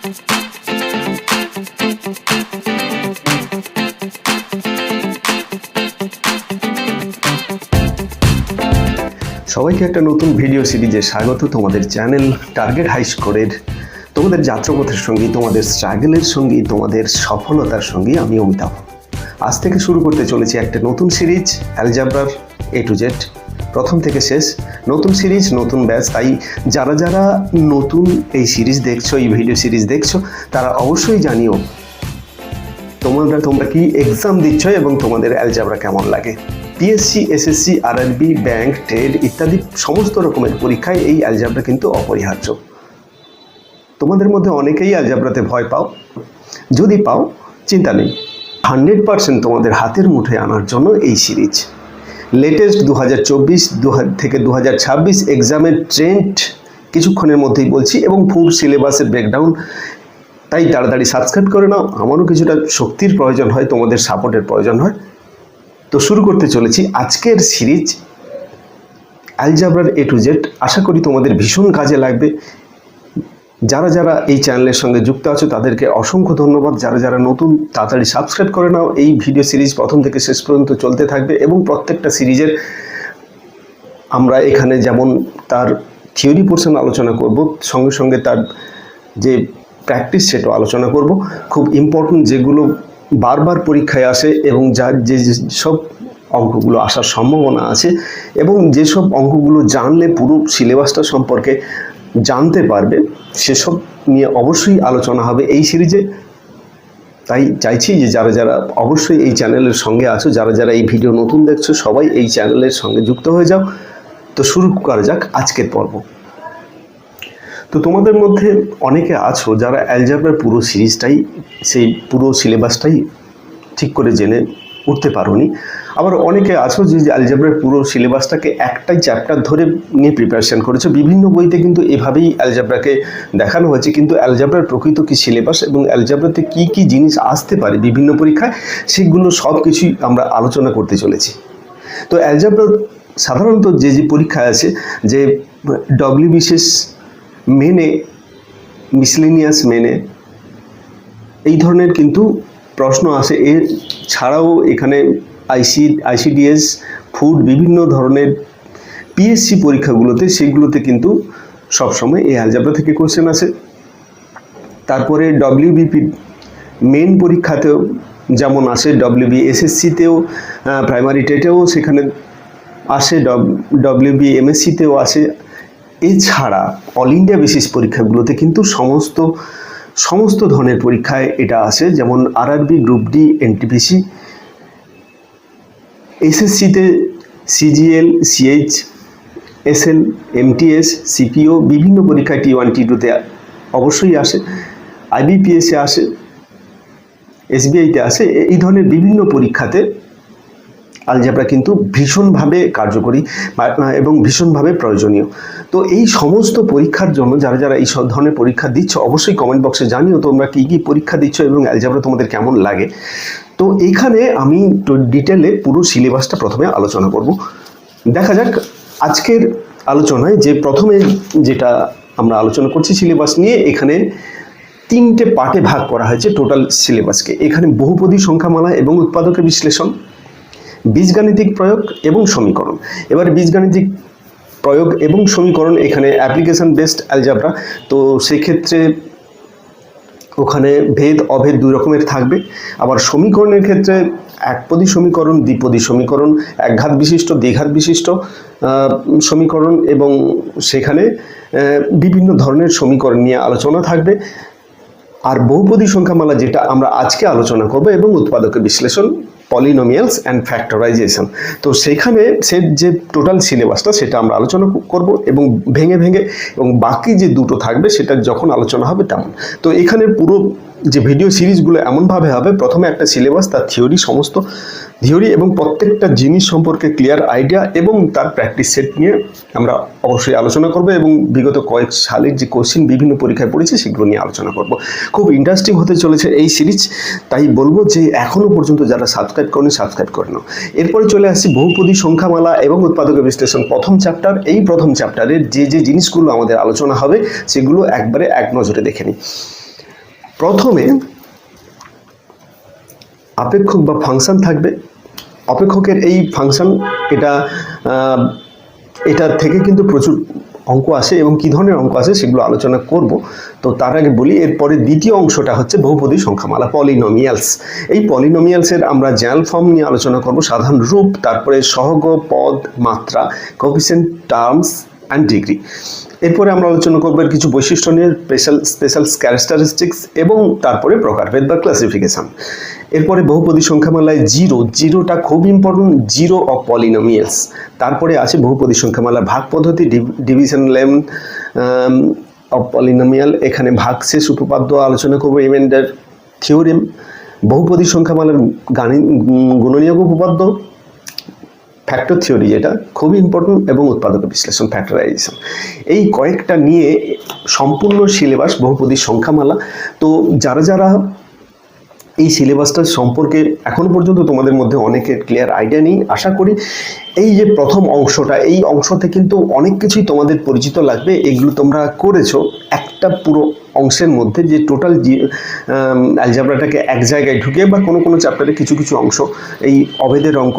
সবাইকে একটা নতুন ভিডিও সিরিজে স্বাগত। তোমাদের চ্যানেল টার্গেট হাই স্কোরের তোমাদের যাত্রাপথের সঙ্গী, তোমাদের স্ট্রাগলের সঙ্গী, তোমাদের সফলতার সঙ্গী আমি অমিতাভ। আজ থেকে শুরু করতে চলেছি একটা নতুন সিরিজ, অ্যালজেব্রার A to Z, প্রথম থেকে শেষ। নতুন সিরিজ, নতুন ব্যাচ। তাই যারা যারা নতুন এই সিরিজ দেখছো, এই ভিডিও সিরিজ দেখছো, তারা অবশ্যই জানিও তোমরা কি এক্সাম দিচ্ছ এবং তোমাদের অ্যালজেব্রা কেমন লাগে। PSC, SSC, RRB, bank, trade ইত্যাদি সমস্ত রকমের পরীক্ষায় এই অ্যালজেব্রা কিন্তু অপরিহার্য। তোমাদের মধ্যে অনেকেই অ্যালজেব্রাতে ভয় পাও। যদি পাও, চিন্তা নেই, 100% তোমাদের হাতের মুঠোয় আনার জন্য এই সিরিজ। লেটেস্ট 2024 থেকে 2026 এক্সামের ট্রেন্ড কিছুক্ষণের মধ্যেই বলছি এবং ফুল সিলেবাসের ব্রেকডাউন। তাই তাড়াতাড়ি সাবস্ক্রাইব করে নাও। আমারও কিছুটা শক্তির প্রয়োজন হয়, তোমাদের সাপোর্টের প্রয়োজন হয়। তো শুরু করতে চলেছি আজকের সিরিজ অ্যালজেব্রার A to Z। আশা করি তোমাদের ভীষণ কাজে লাগবে। যারা যারা এই চ্যানেলের সঙ্গে যুক্ত আছো তাদেরকে অসংখ্য ধন্যবাদ। যারা যারা নতুন, তাড়াতাড়ি সাবস্ক্রাইব করে নাও। এই ভিডিও সিরিজ প্রথম থেকে শেষ পর্যন্ত চলতে থাকবে এবং প্রত্যেকটা সিরিজের আমরা এখানে যেমন তার থিওরি পোর্শন আলোচনা করব, সঙ্গে সঙ্গে তার যে প্র্যাকটিস সেটাও আলোচনা করব। খুব ইম্পর্টেন্ট যেগুলো বারবার পরীক্ষায় আসে এবং যার যেসব অঙ্কগুলো আসার সম্ভাবনা আছে এবং যেসব অঙ্কগুলো জানলে পুরো সিলেবাসটা সম্পর্কে জানতে পারবে, সেসব নিয়ে অবশ্যই আলোচনা হবে এই সিরিজে। তাই চাইছি যে যারা যারা অবশ্যই এই চ্যানেলের সঙ্গে আছো, যারা যারা এই ভিডিও নতুন দেখছো, সবাই এই চ্যানেলের সঙ্গে যুক্ত হয়ে যাও। তো শুরু করা যাক আজকের পর্ব। তো তোমাদের মধ্যে অনেকে আছো যারা অ্যালজেব্রার পুরো সিরিজটাই, সেই পুরো সিলেবাসটাই ঠিক করে জেনে উঠতে পারোনি। আবার অনেকে আছো যে অ্যালজেব্রার পুরো সিলেবাসটাকে একটাই চ্যাপ্টার ধরে নিয়ে প্রিপারেশন করেছো। বিভিন্ন বইতে কিন্তু এভাবেই অ্যালজেব্রাকে দেখানো হয়েছে, কিন্তু অ্যালজেব্রার প্রকৃত কী সিলেবাস এবং অ্যালজেব্রাতে কী কী জিনিস আসতে পারে বিভিন্ন পরীক্ষায়, সেগুলো সব কিছুই আমরা আলোচনা করতে চলেছি। তো অ্যালজেব্রা সাধারণত যে পরীক্ষায় আছে, যে ডব্লিউবিসিএস মেনে, মিসলেনিয়াস মেনে, এই ধরনের কিন্তু প্রশ্ন আসে। এর ছাড়াও এখানে আইসিডিএস, ফুড, বিভিন্ন ধরনের পিএসসি পরীক্ষাগুলোতে, সেগুলোতে কিন্তু সবসময় এই অ্যালজেব্রা থেকে কোশ্চেন আসে। তারপরে ডব্লিউবিপি মেন পরীক্ষাতেও যেমন আসে, ডব্লিউবিএসএসসিতেও, প্রাইমারি টেটেও সেখানে আসে, ডব্লিউবিএমএসসিতেও আসে। এছাড়া অল ইন্ডিয়া বেসিস পরীক্ষাগুলোতে কিন্তু সমস্ত ধরনের পরীক্ষায় এটা আসে, যেমন আরআরবি, গ্রুপ ডি, এনটিপিসি, এসএসসিতে CGL, CHSL, MTS, CPO, বিভিন্ন পরীক্ষায় T1, T2তে অবশ্যই আসে, আইবিপিএসে আসে, এসবিআইতে আসে। এই ধরনের বিভিন্ন পরীক্ষাতে অ্যালজেব্রা কিন্তু ভীষণভাবে কার্যকরী এবং ভীষণভাবে প্রয়োজনীয়। তো এই সমস্ত পরীক্ষার জন্য যারা যারা এই সব ধরনের পরীক্ষা দিচ্ছ, অবশ্যই কমেন্ট বক্সে জানিও তোমরা কী কী পরীক্ষা দিচ্ছ এবং অ্যালজেব্রা তোমাদের কেমন লাগে। তো এখানে আমি ডিটেলে পুরো সিলেবাসটা প্রথমে আলোচনা করব। দেখা যাক আজকের আলোচনায় যে প্রথমে যেটা আমরা আলোচনা করছি সিলেবাস নিয়ে, এখানে 3টে পার্টে ভাগ করা হয়েছে টোটাল সিলেবাসকে। এখানে বহুপদী সংখ্যামালা এবং উৎপাদকের বিশ্লেষণ, বীজগাণিতিক প্রয়োগ এবং সমীকরণ। এবার বীজগাণিতিক প্রয়োগ এবং সমীকরণ এখানে অ্যাপ্লিকেশন বেসড অ্যালজেব্রা, তো সেক্ষেত্রে ওখানে ভেদ অভেদ দুই রকমের থাকবে। আবার সমীকরণের ক্ষেত্রে একপদী সমীকরণ, দ্বিপদী সমীকরণ, একঘাত বিশিষ্ট, দ্বিঘাত বিশিষ্ট সমীকরণ, এবং সেখানে বিভিন্ন ধরনের সমীকরণ নিয়ে আলোচনা থাকবে। আর বহুপদী সংখ্যামালা যেটা আমরা আজকে আলোচনা করব, এবং উৎপাদকের বিশ্লেষণ, পলিনোমিয়ালস অ্যান্ড ফ্যাক্টরাইজেশন। তো সেখানে যে টোটাল সিলেবাসটা সেটা আমরা আলোচনা করব এবং ভেঙে ভেঙে, এবং বাকি যে দুটো থাকবে সেটা যখন আলোচনা হবে তেমন। তো এখানে পুরো যে ভিডিও সিরিজগুলো এমনভাবে হবে, প্রথমে একটা সিলেবাস, তার থিওরি, সমস্ত থিওরি এবং প্রত্যেকটা জিনিস সম্পর্কে ক্লিয়ার আইডিয়া এবং তার প্র্যাকটিস সেট নিয়ে আমরা অবশ্যই আলোচনা করব, এবং বিগত কয়েক সালের যে কোশ্চেন বিভিন্ন পরীক্ষায় পড়েছে সেগুলো নিয়ে আলোচনা করব। খুব ইন্টারেস্টিং হতে চলেছে এই সিরিজ। তাই বলবো যে এখনও পর্যন্ত যারা সাবস্ক্রাইব করেনি, সাবস্ক্রাইব করে নাও। এরপরে চলে আসছি বহুপদী সংখ্যামালা এবং উৎপাদকের বিশ্লেষণ, প্রথম চ্যাপ্টার। এই প্রথম চ্যাপ্টারের যে জিনিসগুলো আমাদের আলোচনা হবে সেগুলো একবারে এক নজরে দেখে নিই। প্রথমে আপেক্ষক বা ফাংশন থাকবে। অপেক্ষকের এই ফাংশন এটা থেকে কিন্তু প্রচুর অঙ্ক আসে এবং কী ধরনের অঙ্ক আসে সেগুলো আলোচনা করব। তো তার আগে বলি, এরপরে দ্বিতীয় অংশটা হচ্ছে বহুপদী সংখ্যামালা, পলিনোমিয়ালস। এই পলিনোমিয়ালসের আমরা জেনারেল ফর্ম নিয়ে আলোচনা করব, সাধারণ রূপ, তারপরে সহগ, পদ, মাত্রা, কোএফিসিয়েন্ট, টার্মস অ্যান্ড ডিগ্রি। এরপরে আমরা আলোচনা করব এর কিছু বৈশিষ্ট্য নিয়ে, স্পেশাল ক্যারেক্টারিস্টিক্স, এবং তারপরে প্রকারভেদ বা ক্লাসিফিকেশন। এরপরে বহুপদী সংখ্যামালায় জিরোটা খুব ইম্পর্টেন্ট, জিরো অফ পলিনোমিয়ালস। তারপরে আছে বহুপদী সংখ্যামালার ভাগ পদ্ধতি, ডিভিশন লেমথ অফ পলিনোমিয়াল। এখানে ভাগশেষ উপপাদ্য আলোচনা করব, রিমাইন্ডার থিওরেম, বহুপদী সংখ্যামালার গুণনীয়ক উপপাদ্য, ফ্যাক্টর থিওরি যেটা খুবই ইম্পর্টেন্ট, এবং উৎপাদক বিশ্লেষণ, ফ্যাক্টরাইজেশন। এই কয়েকটা নিয়ে সম্পূর্ণ সিলেবাস বহুপদী সংখ্যামালা। তো যারা এই সিলেবাসটার সম্পর্কে এখনো পর্যন্ত তোমাদের মধ্যে অনেকের ক্লিয়ার আইডিয়া নেই, আশা করি এই যে প্রথম অংশটা, এই অংশতে কিন্তু অনেক কিছুই তোমাদের পরিচিত লাগবে। এগুলো তোমরা করেছো একটা পুরো অংশের মধ্যে, যে টোটাল অ্যালজাবরাটাকে এক জায়গায় ঢুকিয়ে, বা কোনো চ্যাপ্টারে কিছু অংশ এই অভেদের অঙ্ক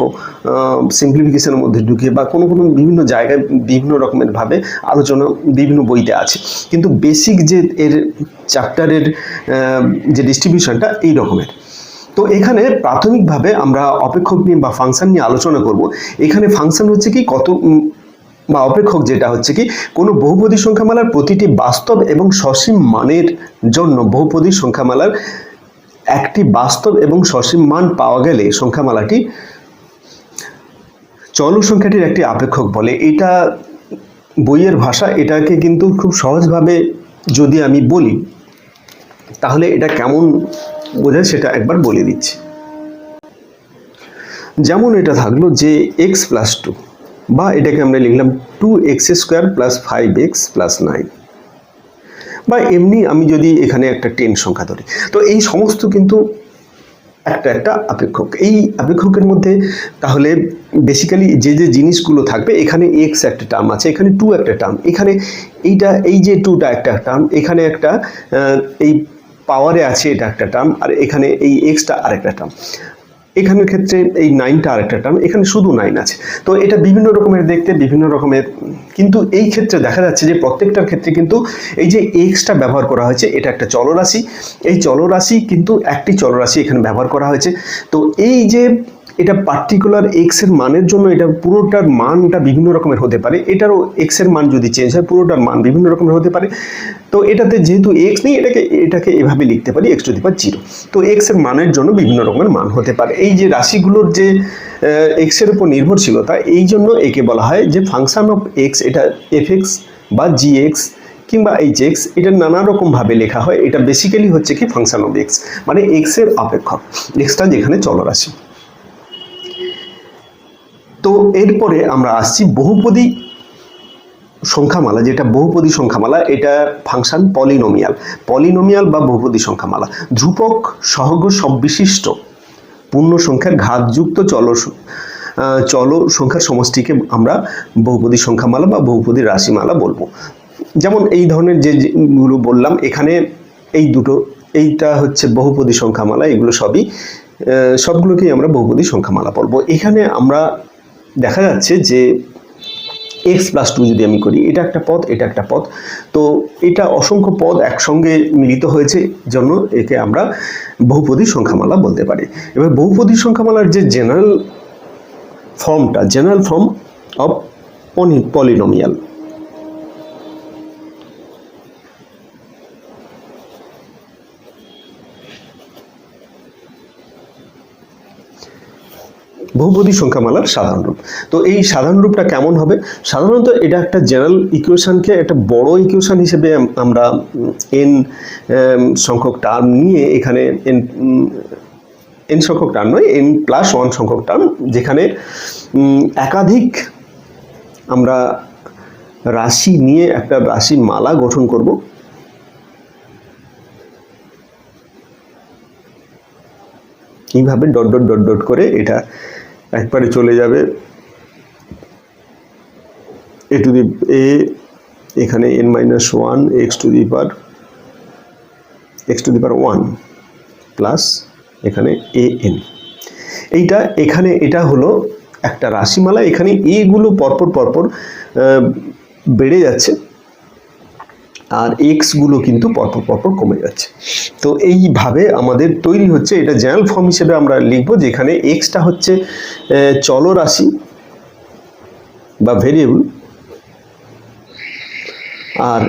সিম্পলিফিকেশনের মধ্যে ঢুকিয়ে, বা কোনো বিভিন্ন জায়গায় বিভিন্ন রকমের ভাবে আলোচনা বিভিন্ন বইতে আছে। কিন্তু বেসিক যে এর চ্যাপ্টারের যে ডিস্ট্রিবিউশনটা এই রকমের। তো এখানে প্রাথমিকভাবে আমরা অপেক্ষক নিয়ে বা ফাংশন নিয়ে আলোচনা করব। এখানে ফাংশন হচ্ছে কি বা অপেক্ষক যেটা হচ্ছে কি, কোনো বহুপদী সংখ্যামালার প্রতিটি বাস্তব এবং সসীম মানের জন্য বহুপদী সংখ্যামালার একটি বাস্তব এবং সসীম মান পাওয়া গেলে সংখ্যামালাটি চলক সংখ্যাটির একটি আপেক্ষক বলে। এটা বইয়ের ভাষা। এটাকে কিন্তু খুব সহজভাবে যদি আমি বলি তাহলে এটা কেমন বোঝায় সেটা একবার বলে দিচ্ছি। যেমন এটা থাকলো যে x+2, বা এটাকে আমরা লিখলাম 2x² + 5x + 9, বা এমনি আমি যদি এখানে একটা 10 সংখ্যা ধরি। তো এই সমস্ত কিন্তু একটা আপেক্ষক। এই আপেক্ষকের মধ্যে তাহলে বেসিক্যালি যে জিনিসগুলো থাকবে, এখানে x একটা টার্ম আছে, এখানে 2 একটা টার্ম, এখানে এই যে 2টা একটা টার্ম, এখানে একটা এই পাওয়ারে আছে এটা একটা টার্ম, আর এখানে এই এক্সটা আরেকটা টার্ম, এখানের ক্ষেত্রে এই 9টা আরেকটা টার্ম, এখানে শুধু 9 আছে। তো এটা বিভিন্ন রকমের দেখতে, বিভিন্ন রকমের, কিন্তু এই ক্ষেত্রে দেখা যাচ্ছে যে প্রত্যেকটার ক্ষেত্রে কিন্তু এই যে এক্সটা ব্যবহার করা হয়েছে, এটা একটা চলরাশি। এই চলরাশি কিন্তু একটি চলরাশি এখানে ব্যবহার করা হয়েছে। তো এই যে এটা পার্টিকুলার এক্স এর মানের জন্য এটা পুরোটার মানটা বিভিন্ন রকমের হতে পারে, এটারও এক্স এর মান যদি চেঞ্জ হয় পুরোটার মান বিভিন্ন রকমের হতে পারে। তো এটাতে যেহেতু এক্স নেই, এটাকে এভাবে লিখতে পারি x⁴। তো এক্স এর মানের জন্য বিভিন্ন রকমের মান হতে পারে। এই যে রাশিগুলোর যে এক্স এর উপর নির্ভরশীলতা, এই জন্য একে বলা হয় যে ফাংশন অফ এক্স। এটা f(x) বা g(x) কিংবা h(x), এটা নানা রকম ভাবে লেখা হয়। এটা বেসিক্যালি হচ্ছে কি ফাংশন অফ এক্স, মানে এক্স এর আপেক্ষক, এক্সটা যেখানে চলরাশি। তো এরপরে আমরা আসছি বহুপদী সংখ্যামালা, যেটা বহুপদী সংখ্যামালা, এটা ফাংশন পলিনোমিয়াল বা বহুপদী সংখ্যামালা। ধ্রুবক, সহগ সব বিশিষ্ট পূর্ণ সংখ্যার ঘাতযুক্ত চল সংখ্যার সমষ্টিকে আমরা বহুপদী সংখ্যামালা বা বহুপদী রাশিমালা বলবো। যেমন এই ধরনের যেগুলো বললাম, এখানে এই দুটো, এইটা হচ্ছে বহুপদী সংখ্যামালা, এগুলো সবগুলোকেই আমরা বহুপদী সংখ্যামালা বলবো। এখানে আমরা দেখা যাচ্ছে যে x+2 যদি আমি করি, এটা একটা পদ, এটা একটা পদ। তো এটা অসংখ্য পদ একসঙ্গে মিলিত হয়েছে, জন্য একে আমরা বহুপদী সংখ্যামালা বলতে পারি। এবার বহুপদী সংখ্যামালার যে জেনারেল ফর্ম অফ পলিনোমিয়াল। বহুপদী সংখ্যামালার সাধারণ রূপ। তো এই সাধারণ রূপটা কেমন হবে? সাধারণত এটা একটা জেনারেল ইকুয়েশনকে একটা বড় ইকুয়েশন হিসেবে আমরা n সংখ্যক টার্ম নিয়ে, এখানে n সংখ্যক টার্ম নয়, n+1 সংখ্যক টার্ম, যেখানে একাধিক আমরা রাশি নিয়ে একটা রাশি মালা গঠন করব। এইভাবে ডট ডট ডট ডট করে এটা একবারে চলে যাবে এখানে n-1 x⁴ x two the power 1 plus এখানে এ এন। এইটা এখানে এটা হলো একটা রাশিমালা, এখানে এগুলো পরপর পরপর বেড়ে যাচ্ছে আর এক্সগুলো কিন্তু পরপর পরপর কমে যাচ্ছে। তো এইভাবে আমাদের তৈরি হচ্ছে, এটা জেনারেল ফর্ম হিসেবে আমরা লিখবো, যেখানে এক্সটা হচ্ছে চলরাশি বা ভেরিয়েবল, আর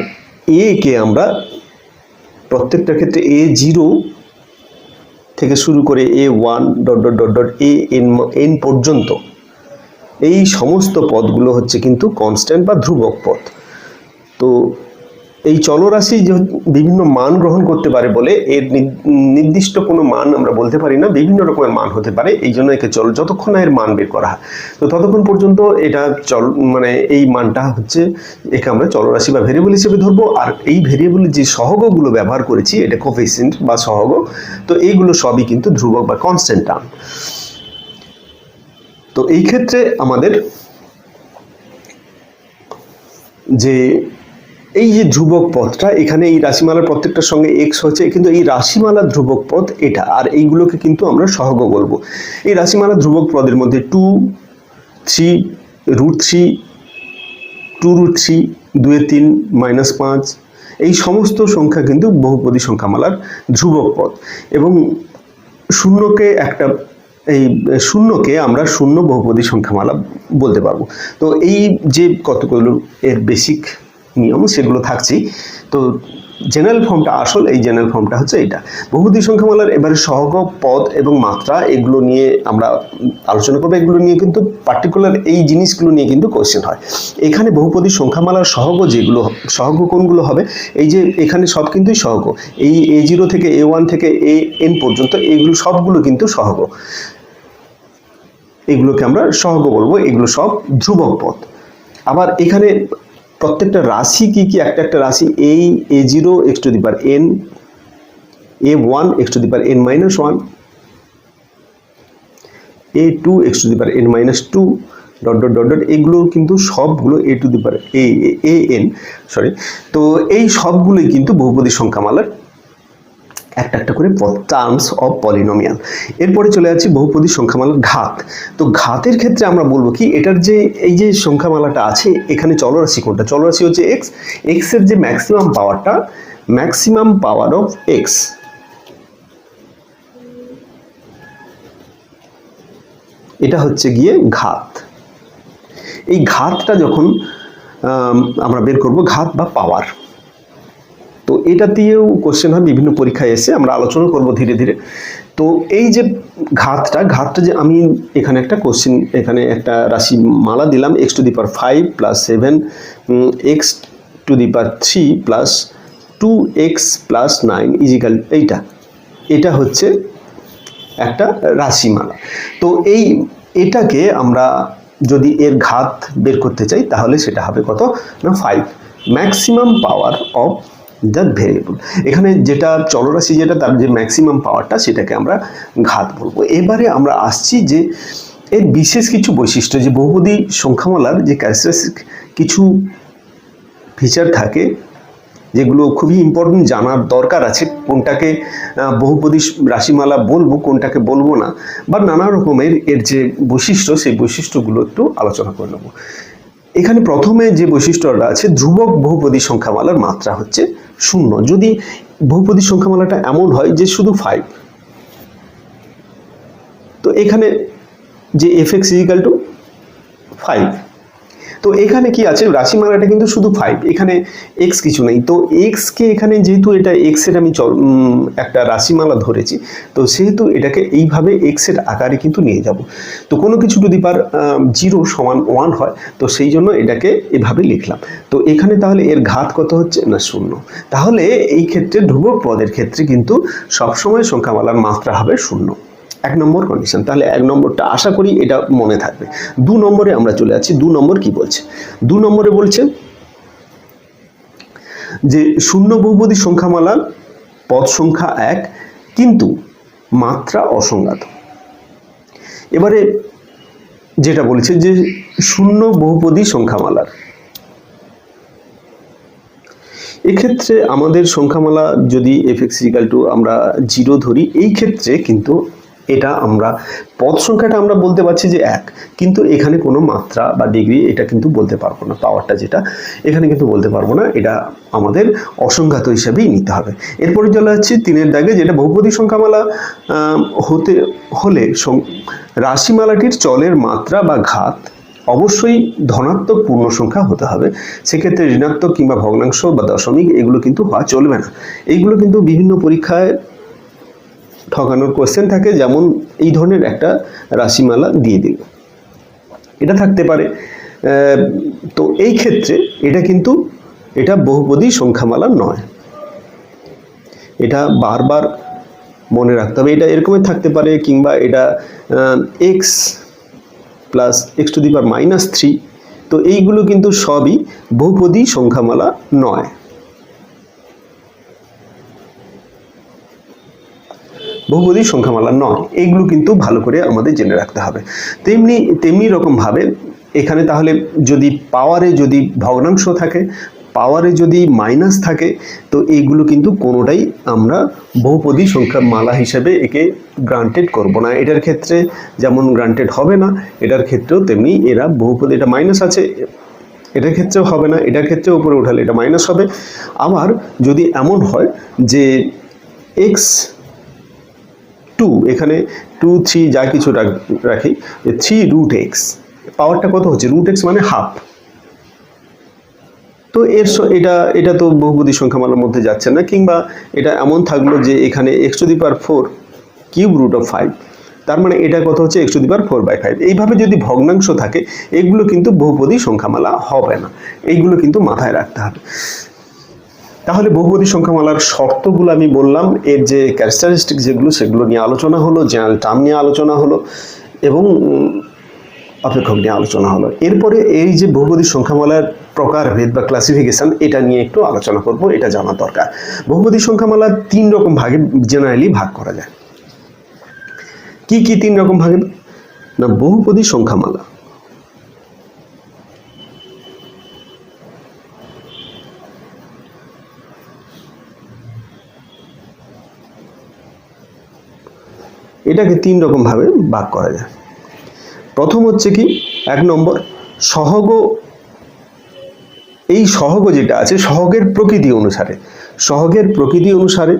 এ কে আমরা প্রত্যেকটা ক্ষেত্রে A0 থেকে শুরু করে A1 dot dot dot dot N পর্যন্ত এই সমস্ত পদগুলো হচ্ছে কিন্তু কনস্ট্যান্ট বা ধ্রুবক পদ। তো এই চলরাশি যে বিভিন্ন মান গ্রহণ করতে পারে বলে এর নির্দিষ্ট কোনো মান আমরা বলতে পারি না, বিভিন্ন রকমের মান হতে পারে, এই জন্য একে যতক্ষণ না এর মান বের করা হয় তো ততক্ষণ পর্যন্ত এটা মানে এই মানটা হচ্ছে একে আমরা চলরাশি বা ভেরিয়েবল হিসেবে ধরবো। আর এই ভেরিয়েবলের যে সহগগুলো ব্যবহার করেছি এটা কোএফিসিয়েন্ট বা সহগ, তো এইগুলো সবই কিন্তু ধ্রুবক বা কনস্ট্যান্ট টার্ম। তো এই ক্ষেত্রে আমাদের যে এই যে ধ্রুবক পদটা এখানে এই রাশিমালার প্রত্যেকটার সঙ্গে এক্স হচ্ছে, কিন্তু এই রাশিমালার ধ্রুবক পদ এটা, আর এইগুলোকে কিন্তু আমরা সহগ বলবো। এই রাশিমালার ধ্রুবক পদের মধ্যে 2, 3, √3, 2√3, 2-3, -5 এই সমস্ত সংখ্যা কিন্তু বহুপদী সংখ্যামালার ধ্রুবক পদ। এবং শূন্যকে আমরা শূন্য বহুপদী সংখ্যামালা বলতে পারবো। তো এই যে কতগুলো এর বেসিক নিয়ম সেগুলো থাকছেই। তো জেনারেল ফর্মটা আসল, এই জেনারেল ফর্মটা হচ্ছে এইটা। বহুপদী সংখ্যামালার এবারে সহগ, পদ এবং মাত্রা এগুলো নিয়ে আমরা আলোচনা করবো। এগুলো নিয়ে কিন্তু পার্টিকুলার এই জিনিসগুলো নিয়ে কিন্তু কোশ্চেন হয়। এখানে বহুপদী সংখ্যামালার সহগ যেগুলো, সহগ কোনগুলো হবে, এই যে এখানে সব কিন্তু সহগ, এই A0 থেকে A1 থেকে AN পর্যন্ত এগুলো সবগুলো কিন্তু সহগ, এগুলোকে আমরা সহগ বলবো, এগুলো সব ধ্রুবক পদ। আবার এখানে প্রত্যেকটা রাশি কি কি, একটা একটা রাশি, এই A0 x to the power n, A1 x to the power n-1, A2 x to the power n-2 dot dot dot dot, এগুলো কিন্তু সবগুলো A two the power an, sorry. তো এই সবগুলোই কিন্তু বহুপদী সংখ্যামালার একটা একটা করে টার্মস অফ পলিনোমিয়াল। এরপরে চলে যাচ্ছি বহুপদী সংখ্যামালার ঘাত। তো ঘাতের ক্ষেত্রে আমরা বলবো কি, এটার যে এই যে সংখ্যামালাটা আছে এখানে চলরাশি কোনটা, চলরাশি হচ্ছে এক্স, এক্স এর যে ম্যাক্সিমাম পাওয়ারটা, ম্যাক্সিমাম পাওয়ার অফ এক্স, এটা হচ্ছে গিয়ে ঘাত। এই ঘাতটা যখন আমরা বের করব, ঘাত বা পাওয়ার, তো এটা দিয়েও কোশ্চেন হয় বিভিন্ন পরীক্ষায় এসে, আমরা আলোচনা করব ধীরে ধীরে। তো এই যে ঘাতটা যে আমি এখানে একটা কোশ্চেন, এখানে একটা রাশি মালা দিলাম, x to the power 5 plus 7, x to the power 3 plus 2x plus 9 equal, এটা হচ্ছে একটা রাশিমালা। তো এটাকে আমরা যদি এর ঘাত বের করতে চাই তাহলে সেটা হবে কত না 5, maximum power of the variable. এখানে যেটা চলরাশি, যেটা তার যে ম্যাক্সিমাম পাওয়ারটা, সেটাকে আমরা ঘাত বলবো। এবারে আমরা আসছি যে এর বিশেষ কিছু বৈশিষ্ট্য, যে বহুপদী সংখ্যামালার যে ক্যারেক্টারিস্টিক কিছু ফিচার থাকে যেগুলো খুবই ইম্পর্টেন্ট, জানার দরকার আছে, কোনটাকে বহুপদী রাশিমালা বলবো, কোনটাকে বলবো না, বা নানা রকমের এর যে বৈশিষ্ট্য, সেই বৈশিষ্ট্যগুলো একটু আলোচনা করে নেব। এখানে প্রথমে যে বৈশিষ্ট্যটা আছে, ধ্রুবক বহুপদী সংখ্যামালার মাত্রা হচ্ছে 0। যদি বহুপদী সংখ্যামালাটা এমন হয় যে শুধু 5, তো এখানে যে fx = 5, তো এখানে কি আছে, রাশিমালাটা কিন্তু শুধু 5, এখানে x কিছু নেই। তো x কে এখানে যেহেতু এটা x এর আমি একটা রাশিমালা ধরেছি, তো সেহেতু এটাকে এইভাবে x এর আকারে কিন্তু নিয়ে যাব। তো কোনো কিছু টু দি পাওয়ার 0 সমান 1 হয়, তো সেই জন্য এটাকে এভাবে লিখলাম। তো এখানে তাহলে এর ঘাত কত হচ্ছে না 0। তাহলে এই ক্ষেত্রে ধ্রুবক পদের ক্ষেত্রে কিন্তু সবসময় সংখ্যামালার মাত্রা হবে 0। 1 নম্বর কন্ডিশন। তাহলে 1 নম্বরটা আশা করি এটা মনে থাকবে। 2 নম্বরে আমরা চলে যাচ্ছি। 2 নম্বর কি বলছে? 2 নম্বরে বলছে যে শূন্য বহুপদী সংখ্যামালার পদ সংখ্যা 1 কিন্তু মাত্রা অসংজ্ঞাত। এবারে যেটা বলেছে যে শূন্য বহুপদী সংখ্যামালার এক্ষেত্রে আমাদের সংখ্যামালা যদি f(x = আমরা 0 ধরি, এই ক্ষেত্রে কিন্তু এটা আমরা পদ সংখ্যাটা আমরা বলতে পারছি যে 1, কিন্তু এখানে কোনো মাত্রা বা ডিগ্রি এটা কিন্তু বলতে পারবো না, পাওয়ারটা যেটা এখানে কিন্তু বলতে পারবো না, এটা আমাদের অসংখ্যাত হিসাবেই নিতে হবে। এরপরে চলে যাচ্ছে 3-এর দাগে, যেটা বহুপদী সংখ্যামালা হতে হলে রাশিমালাটির চলের মাত্রা বা ঘাত অবশ্যই ধনাত্মক পূর্ণ সংখ্যা হতে হবে। সেক্ষেত্রে ঋণাত্মক কিংবা ভগ্নাংশ বা দশমিক এগুলো কিন্তু হওয়া চলবে না। এইগুলো কিন্তু বিভিন্ন পরীক্ষায় ঠকানোর কোশ্চেন থাকে, যেমন এই ধরনের একটা রাশিমালা দিয়ে দিল, এটা থাকতে পারে। তো এই ক্ষেত্রে এটা বহুপদী সংখ্যামালা নয়, এটা বারবার মনে রাখতে হবে। এটা এরকমই থাকতে পারে, কিংবা এটা x + x⁻³ তো এইগুলো কিন্তু সবই বহুপদী সংখ্যামালা নয়। বহুপদী সংখ্যামালা নয়, এইগুলো কিন্তু ভালো করে আমাদের জেনে রাখতে হবে। তেমনি রকমভাবে এখানে তাহলে যদি পাওয়ারে যদি ভগ্নাংশ থাকে, পাওয়ারে যদি মাইনাস থাকে, তো এইগুলো কিন্তু কোনোটাই আমরা বহুপদী সংখ্যামালা হিসেবে একে গ্রান্টেড করব না। এটার ক্ষেত্রে যেমন গ্রান্টেড হবে না, এটার ক্ষেত্রেও তেমনি এরা বহুপদী, এটা মাইনাস আছে, এটার ক্ষেত্রেও হবে না, এটার ক্ষেত্রে উপরে উঠালে এটা মাইনাস হবে। আবার যদি এমন হয় যে x2, এখানে 2, 3 যা কিছু রাখি, 3√x, পাওয়ারটা কত হচ্ছে, √x মানে হাফ, তো এটা তো বহুপদী সংখ্যামালার মধ্যে যাচ্ছে না। কিংবা এটা এমন থাকলো যে এখানে x⁴³ √5, তার মানে এটা কত হচ্ছে x⁴/5। এইভাবে যদি ভগ্নাংশ থাকে, এগুলো কিন্তু বহুপদী সংখ্যামালা হবে না, এইগুলো কিন্তু মাথায় রাখতে হবে। তাহলে বহুপদী সংখ্যামালার শর্তগুলো আমি বললাম, এর যে ক্যারেক্টারিস্টিক যেগুলো সেগুলো নিয়ে আলোচনা হলো, জেনারেল টার্ম নিয়ে আলোচনা হলো এবং অপেক্ষক নিয়ে আলোচনা হলো। এরপরে এই যে বহুপদী সংখ্যামালার প্রকারভেদ বা ক্লাসিফিকেশন, এটা নিয়ে একটু আলোচনা করব, এটা জানা দরকার। বহুপদী সংখ্যামালা 3 রকম ভাগে জেনারেলি ভাগ করা যায়। কি 3 রকম ভাগে না? বহুপদী সংখ্যামালা এটাকে 3 রকম ভাবে ভাগ করা যায়। প্রথম হচ্ছে কি, 1 নম্বর সহগ। এই সহগ যেটা আছে, সহগের প্রকৃতি অনুসারে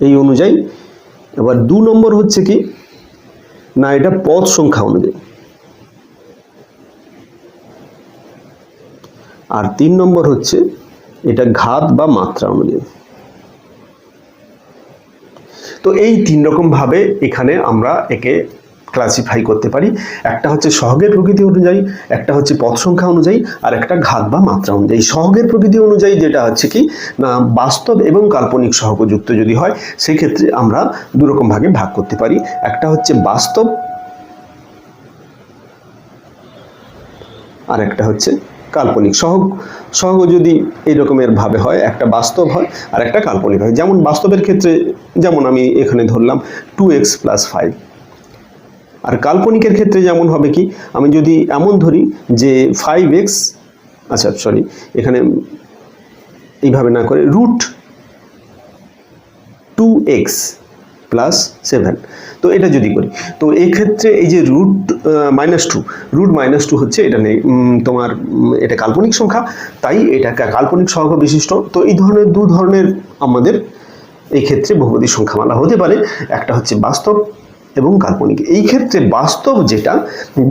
এই অনুযায়ী। এবার 2 নম্বর হচ্ছে কি না, এটা পদ সংখ্যা অনুযায়ী। আর 3 নম্বর হচ্ছে এটা ঘাত বা মাত্রা অনুযায়ী। তো এই 3 রকম ভাবে এখানে আমরা একে ক্লাসিফাই করতে পারি। একটা হচ্ছে সহগের প্রকৃতি অনুযায়ী, একটা হচ্ছে পদ সংখ্যা অনুযায়ী, আর একটা ঘাত বা মাত্রা অনুযায়ী। সহগের প্রকৃতি অনুযায়ী যেটা হচ্ছে কি না, বাস্তব এবং কাল্পনিক সহগযুক্ত যদি হয়, সেক্ষেত্রে আমরা 2 রকম ভাগে ভাগ করতে পারি। একটা হচ্ছে বাস্তব, আর একটা হচ্ছে কাল্পনিক। সহগ যদি এই রকমের ভাবে হয়, একটা বাস্তব হয় আর একটা কাল্পনিক হয়। যেমন বাস্তবের ক্ষেত্রে যেমন আমি এখানে ধরলাম 2x + 5, আর কাল্পনিকের ক্ষেত্রে যেমন হবে কি, আমি যদি এমন ধরি যে 5x, আচ্ছা সরি, এখানে এইভাবে না করে √2x + 7, তো এটা যদি করি, তো এই ক্ষেত্রে এই যে √-2 হচ্ছে এটা নেই তোমার, এটা কাল্পনিক সংখ্যা, তাই এটা কাল্পনিক সহগ বিশিষ্ট। তো এই ধরনের 2 ধরনের আমাদের এই ক্ষেত্রে বহুপদী সংখ্যামালা হতে পারে। একটা হচ্ছে বাস্তব এবং কাল্পনিক। এই ক্ষেত্রে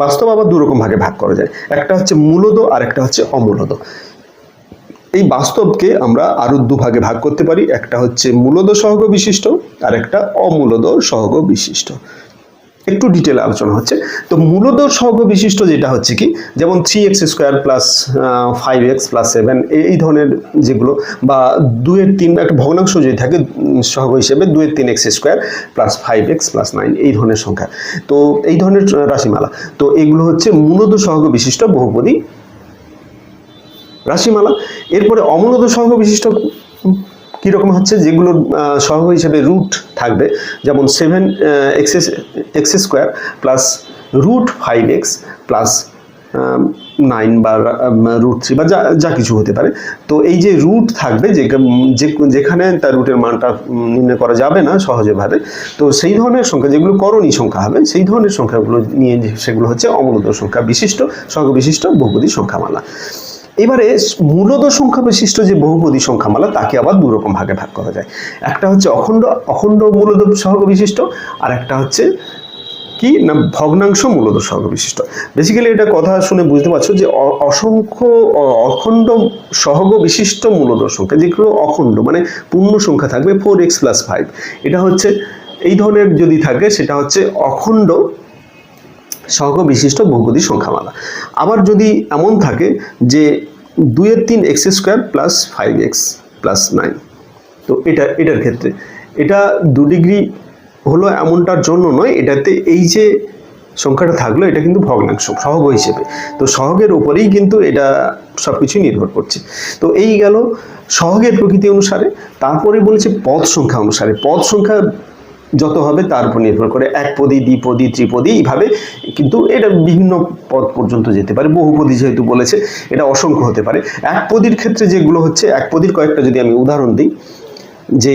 বাস্তব আবার 2 রকম ভাগে ভাগ করা যায়। একটা হচ্ছে মূলদ আর একটা হচ্ছে অমূলদ। এই বাস্তবকে আমরা আরো 2 ভাগে ভাগ করতে পারি। একটা হচ্ছে মূলদ সহগ বিশিষ্ট আর একটা অমূলদ সহগ বিশিষ্ট। একটু ডিটেল আলোচনা হচ্ছে। তো মূলদ সহগ বিশিষ্ট যেটা হচ্ছে কি, যেমন 3x² + 5x + 7 এই ধরনের যেগুলো, বা 2/3 একটা ভগ্নাংশ যদি থাকে সহগ হিসেবে 2/3x² + 5x + 9 এই ধরনের সংখ্যা, তো এই ধরনের রাশিমালা, তো এগুলো হচ্ছে মূলদ সহগ বিশিষ্ট বহুপদী রাশিমালা। এরপরে অমূলদ সহগ বিশিষ্ট কীরকম হচ্ছে, যেগুলোর সহগ হিসেবে রুট থাকবে, যেমন 7x² + √5x + 9 বা √3 বা যা কিছু হতে পারে। তো এই যে রুট থাকবে যেখানে তার রুটের মানটা নির্ণয় করা যাবে না সহজেভাবে, তো সেই ধরনের সংখ্যা যেগুলো করণীয় সংখ্যা হবে সেই ধরনের সংখ্যাগুলো নিয়ে সেগুলো হচ্ছে অমূলদ সংখ্যা বিশিষ্ট সহগ বিশিষ্ট বহুপদী সংখ্যামালা। এবারে মূলদ সংখ্যা বিশিষ্ট যে বহুপদী সংখ্যামালা তাকে আবার দু রকম ভাগে ভাগ করা যায়। একটা হচ্ছে অখণ্ড মূলদ সহগ বিশিষ্ট, আর একটা হচ্ছে কি না ভগ্নাংশ মূলদ সহগ বিশিষ্ট। বেসিক্যালি এটা কথা শুনে বুঝতে পারছো যে অখণ্ড সহগ বিশিষ্ট মূলদ সংখ্যা যেগুলো অখণ্ড মানে পূর্ণ সংখ্যা থাকবে 4x + 5, এটা হচ্ছে এই ধরনের যদি থাকে সেটা হচ্ছে অখণ্ড সহগ বিশিষ্ট বহুপদী সংখ্যামালা। আবার যদি এমন থাকে যে 2^3x² + 5x + 9, তো এটার ক্ষেত্রে এটা 2 ডিগ্রি হলো এমনটার জন্য নয়, এটাতে এই যে সংখ্যাটা থাকলো এটা কিন্তু ভগ্নাংশ সহগ হিসেবে, তো সহগের উপরেই কিন্তু এটা সবকিছু নির্ভর করছে। তো এই গেল সহগের প্রকৃতি অনুসারে। তারপরে বলেছে পদ সংখ্যা অনুসারে, পদ সংখ্যা যত হবে তার উপর নির্ভর করে একপদী দ্বিপদী ত্রিপদী এইভাবে কিন্তু এটা বিভিন্ন পদ পর্যন্ত যেতে পারে। বহুপদী যেহেতু বলেছে এটা অসংখ্য হতে পারে। একপদীর ক্ষেত্রে যেগুলো হচ্ছে একপদীর কয়েকটা যদি আমি উদাহরণ দিই, যে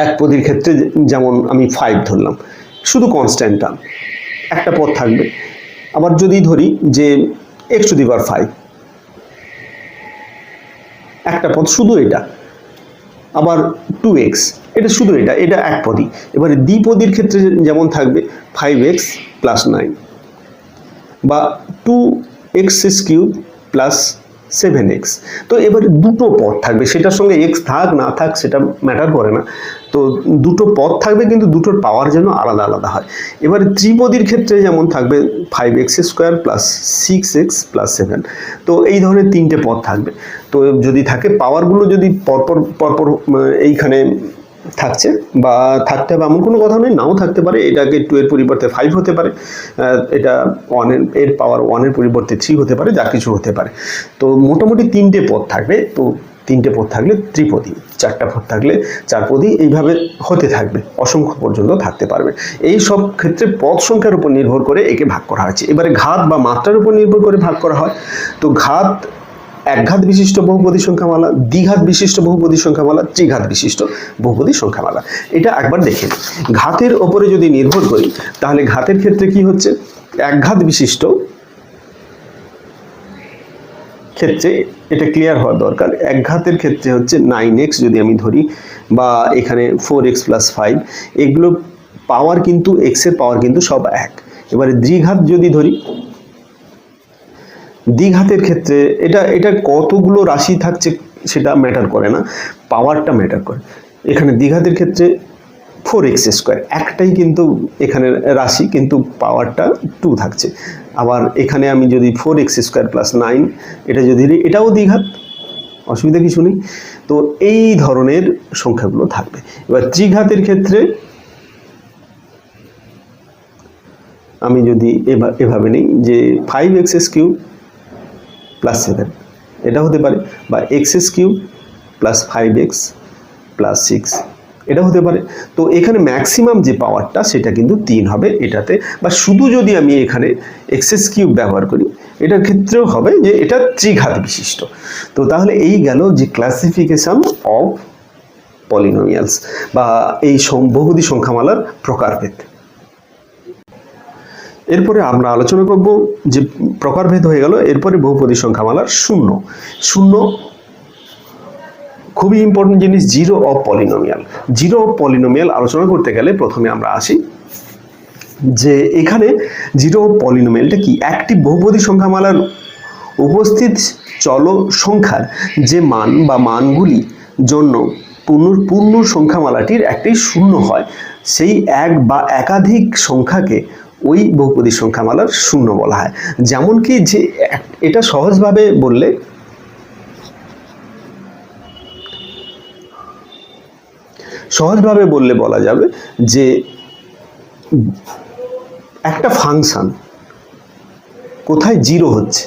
একপদীর ক্ষেত্রে যেমন আমি 5 ধরলাম, শুধু কনস্ট্যান্ট টার্ম একটা পদ থাকবে। আবার যদি ধরি যে x⁵, একটা পদ শুধু এটা। আবার 2x, এটা শুধু এটা একপদী। এবারে দ্বিপদীর ক্ষেত্রে যেমন থাকবে 5x + 9 বা 2x³ + 7x। তো এবারে দুটো পদ থাকবে, সেটার সঙ্গে x থাক না থাক সেটা ম্যাটার করে না, তো দুটো পদ থাকবে কিন্তু দুটোর পাওয়ার যেন আলাদা আলাদা হয়। এবারে ত্রিপদীর ক্ষেত্রে যেমন থাকবে 5x² + 6x + 7, তো এই ধরনের তিনটে পদ থাকবে। তো যদি থাকে পাওয়ারগুলো যদি পরপর এইখানে থাকছে বা থাকতে হবে এমন কোনো কথা নেই, নাও থাকতে পারে। এটাকে 2 এর পরিবর্তে 5 হতে পারে, এটা 1 এর পাওয়ার 1 এর পরিবর্তে 3 হতে পারে, যা কিছু হতে পারে। তো মোটামুটি তিনটে পদ থাকবে। তো তিনটে পদ থাকলে ত্রিপদী, চারটা পদ থাকলে চারপদী, এইভাবে হতে থাকবে, অসংখ্য পর্যন্ত থাকতে পারবে। এই সব ক্ষেত্রে পদ সংখ্যার উপর নির্ভর করে একে ভাগ করা হয়েছে। এবারে ঘাত বা মাত্রার উপর নির্ভর করে ভাগ করা হয়। তো ঘাত একঘাত বিশিষ্ট বহুপদী সংখ্যামালা, দ্বিঘাত বিশিষ্ট বহুপদী সংখ্যামালা, ত্রিঘাত বিশিষ্ট বহুপদী সংখ্যামালা। এটা একবার দেখে নিই। ঘাতের ওপরে যদি নির্ভর করি তাহলে ঘাতের ক্ষেত্রে কি হচ্ছে, একঘাত বিশিষ্ট ক্ষেত্রে এটা ক্লিয়ার হওয়া দরকার। একঘাতের ক্ষেত্রে হচ্ছে 9x যদি আমি ধরি, বা এখানে 4x + 5, এগুলো পাওয়ার কিন্তু x এর পাওয়ার কিন্তু সব এক। এবারে দ্বিঘাত যদি ধরি, দ্বিঘাতের ক্ষেত্রে এটা কতগুলো রাশি থাকছে সেটা ম্যাটার করে না, পাওয়ারটা ম্যাটার করে। এখানে দ্বিঘাতের ক্ষেত্রে 4x², একটাই কিন্তু এখানে রাশি কিন্তু পাওয়ারটা 2 থাকছে। আবার এখানে আমি যদি 4x² + 9 এটা যদি এটাও দ্বিঘাত, অসুবিধা কিছু নেই। তো এই ধরনের সংখ্যাগুলো থাকবে। এবার ত্রিঘাতের ক্ষেত্রে আমি যদি এভাবে নিই যে 5x³ + 7 এটা হতে পারে, বা x³ + 5x + 6 এটা হতে পারে। তো এখানে ম্যাক্সিমাম যে পাওয়ারটা সেটা কিন্তু 3 হবে এটাতে। বা শুধু যদি আমি এখানে x³ ব্যবহার করি, এটার ক্ষেত্রেও হবে যে এটা ত্রিঘাত বিশিষ্ট। তো তাহলে এই গেল যে ক্লাসিফিকেশন অফ পলিনোমিয়ালস বা এই বহুপদী সংখ্যামালার প্রকারভেদ। এরপরে আমরা আলোচনা করব যে প্রকারভেদ হয়ে গেল, এরপরে বহুপদী সংখ্যামালার শূন্য। শূন্য খুবই ইম্পর্টেন্ট জিনিস, zero of polynomial. Zero of polynomial আলোচনা করতে গেলে প্রথমে আমরা আসি যে এখানে জিরো অফ পলিনোমিয়ালটা কি। একটি বহুপদী সংখ্যামালার উপস্থিত চল সংখ্যার যে মান বা মানগুলি জন্য পূর্ণ সংখ্যামালাটির একটি শূন্য হয়, সেই এক বা একাধিক সংখ্যাকে ওই বহুপদী সংখ্যামালার শূন্য বলা হয়। যেমন কি যে এটা সহজভাবে বললে বলা যাবে যে একটা ফাংশন কোথায় জিরো হচ্ছে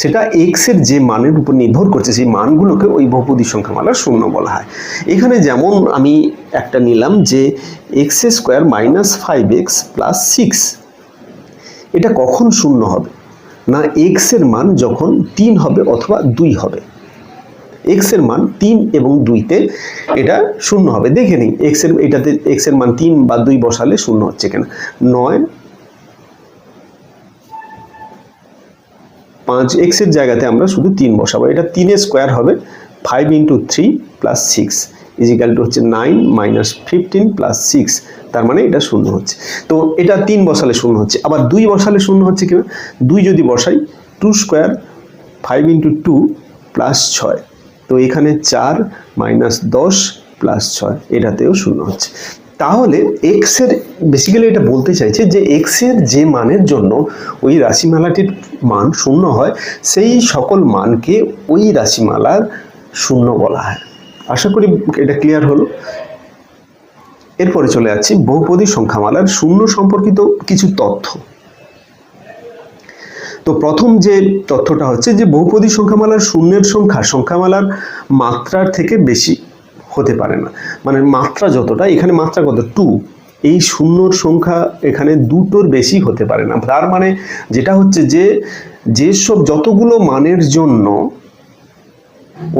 সেটা x এর যে মানের উপর নির্ভর করছে, সেই মানগুলোকে ওই বহুপদী সংখ্যামালার শূন্য বলা হয়। এখানে যেমন আমি একটা নিলাম যে x² - 5x + 6, এটা কখন শূন্য হবে না এক্স এর মান যখন 3 হবে অথবা 2 হবে। এক্স এর মান 3 এবং 2তে এটা শূন্য হবে। দেখে নিই এটাতে এক্স এর মান 3 বা 2 বসালে শূন্য হচ্ছে কিনা। 9 5 এক্স এর জায়গাতে আমরা শুধু 3 বসাবো। এটা 3 এর স্কোয়ার হবে 5 × 3 + 6 = হচ্ছে 9 - 15 + 6, তার মানে এটা শূন্য হচ্ছে। তো এটা 3 বসালে শূন্য হচ্ছে। আবার 2 বসালে শূন্য হচ্ছে কিনা, 2 যদি বসাই 2 স্কোয়ার 5 × 2 + 6, তো এখানে 4 - 10 + 6, এটাতেও শূন্য হচ্ছে। তাহলে এক্স এর বেসিক্যালি এটা বলতে চাইছে যে এক্স এর যে মানের জন্য ওই রাশিমালাটির মান শূন্য হয়, সেই সকল মানকে ওই রাশিমালার শূন্য বলা হয়। আশা করি এটা ক্লিয়ার হলো। এরপরে চলে যাচ্ছি বহুপদী সংখ্যামালার শূন্য সম্পর্কিত কিছু তথ্য। তো প্রথম যে তথ্যটা হচ্ছে যে বহুপদী সংখ্যামালার শূন্যের সংখ্যা সংখ্যামালার মাত্রার থেকে বেশি হতে পারে না। মানে মাত্রা যতটা, এখানে মাত্রা কত 2, এই শূন্যর সংখ্যা এখানে 2টোর বেশি হতে পারে না। তার মানে যেটা হচ্ছে যে যেসব যতগুলো মানের জন্য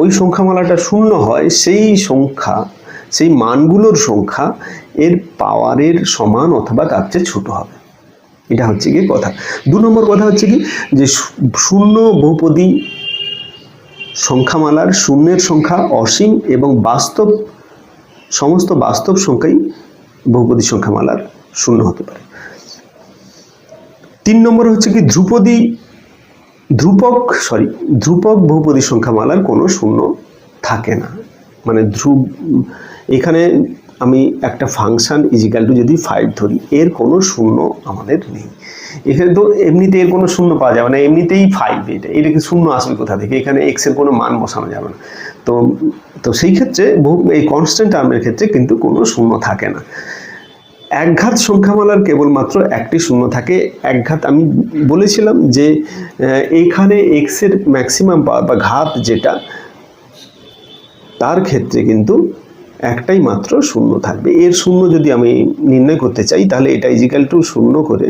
ওই সংখ্যামালাটা শূন্য হয়, সেই মানগুলোর সংখ্যা এর পাওয়ারের সমান অথবা তার চেয়ে ছোট হবে। এটা হচ্ছে কি কথা। 2 নম্বর কথা হচ্ছে কি যে শূন্য বহুপদী সংখ্যামালার শূন্যের সংখ্যা অসীম এবং সমস্ত বাস্তব সংখ্যাই বহুপদী সংখ্যামালার শূন্য হতে পারে। 3 নম্বর হচ্ছে কি ধ্রুপক বহুপদী সংখ্যামালার কোনো শূন্য থাকে না। মানে এখানে আমি একটা ফাংশন = যদি 5 ধরি, এর কোনো শূন্য আমাদের নেই। এখানে তো এমনিতে এর কোনো শূন্য পাওয়া যাবে না, এমনিতেই 5, এটাকে শূন্য আসবে কোথা থেকে, এখানে এক্স এর কোনো মান বসানো যাবে না। তো সেই ক্ষেত্রে এই কনস্ট্যান্ট টার্মের ক্ষেত্রে কিন্তু কোনো শূন্য থাকে না। একঘাত সংখ্যামালার কেবলমাত্র একটি শূন্য থাকে। একঘাত আমি বলেছিলাম যে এইখানে এক্স এর ম্যাক্সিমাম পাওয়ার বা ঘাত যেটা, তার ক্ষেত্রে কিন্তু একটাই মাত্র শূন্য থাকবে। এর শূন্য যদি আমি নির্ণয় করতে চাই, তাহলে এটা = শূন্য করে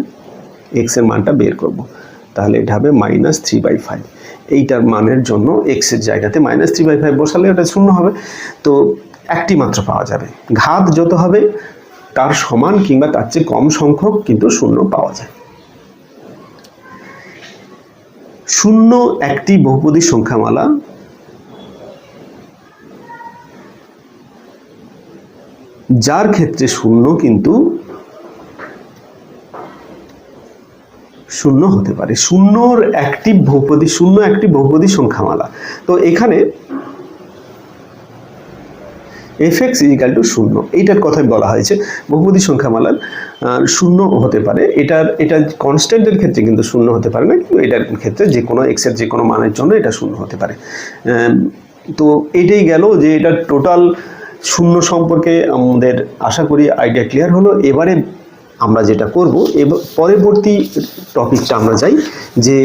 এক্স এর মানটা বের করব। তাহলে এটা হবে -3/5। এইটার মানের জন্য এক্স এর জায়গাতে -3/5 বসালে ওটা শূন্য হবে। তো একটি মাত্র পাওয়া যাবে। ঘাত যত হবে তার সমান কিংবা তার চেয়ে কম সংখ্যক কিন্তু শূন্য পাওয়া যায়। শূন্য একটি বহুপদী সংখ্যামালা যার ক্ষেত্রে শূন্য কিন্তু শূন্য হতে পারে। শূন্য একটি বহুপদী সংখ্যামালা। তো এখানে fx = 0, এইটার কথাই বলা হয়েছে। বহুপদী সংখ্যামালার শূন্য হতে পারে। এটা কনস্ট্যান্টের ক্ষেত্রে কিন্তু শূন্য হতে পারে না, কিন্তু এটার ক্ষেত্রে যে কোনো x এর যে কোনো মানের জন্য এটা শূন্য হতে পারে। তো এটাই গেল যে এটা টোটাল শূন্য সম্পর্কে আমাদের আশা করি আইডিয়া ক্লিয়ার হলো। এবারে আমরা যেটা করব, পরবর্তী টপিকটা আমরা যাই যে